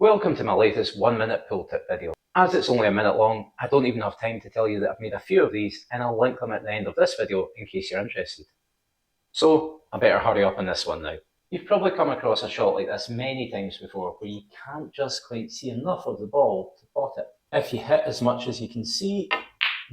Welcome to my latest 1-minute pool tip video. As it's only a minute long, I don't even have time to tell you that I've made a few of these, and I'll link them at the end of this video in case you're interested. So I better hurry up on this one now. You've probably come across a shot like this many times before where you can't just quite see enough of the ball to pot it. If you hit as much as you can see,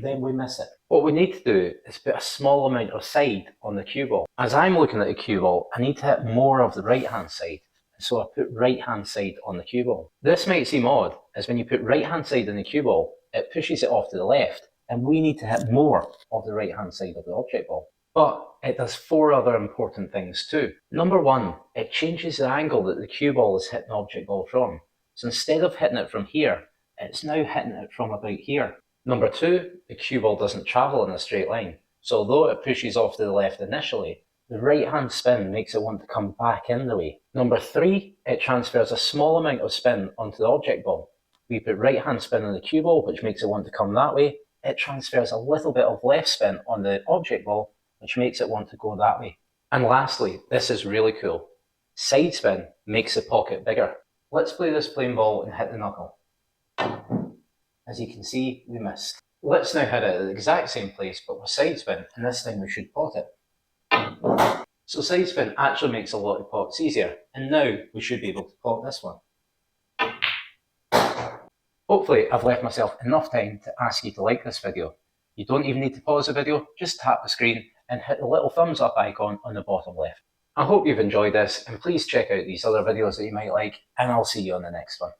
then we miss it. What we need to do is put a small amount of side on the cue ball. As I'm looking at the cue ball, I need to hit more of the right hand side. So I put right hand side on the cue ball. This might seem odd, as when you put right hand side on the cue ball, it pushes it off to the left, and we need to hit more of the right hand side of the object ball. But it does 4 other important things too. Number 1, it changes the angle that the cue ball is hitting the object ball from. So instead of hitting it from here, it's now hitting it from about here. Number 2, the cue ball doesn't travel in a straight line. So although it pushes off to the left initially, the right hand spin makes it want to come back in the way. Number 3, it transfers a small amount of spin onto the object ball. We put right hand spin on the cue ball, which makes it want to come that way. It transfers a little bit of left spin on the object ball, which makes it want to go that way. And lastly, this is really cool. Side spin makes the pocket bigger. Let's play this plain ball and hit the knuckle. As you can see, we missed. Let's now hit it at the exact same place, but with side spin, and this time we should pot it. So side spin actually makes a lot of pots easier, and now we should be able to pot this one. Hopefully I've left myself enough time to ask you to like this video. You don't even need to pause the video, just tap the screen and hit the little thumbs up icon on the bottom left. I hope you've enjoyed this, and please check out these other videos that you might like, and I'll see you on the next one.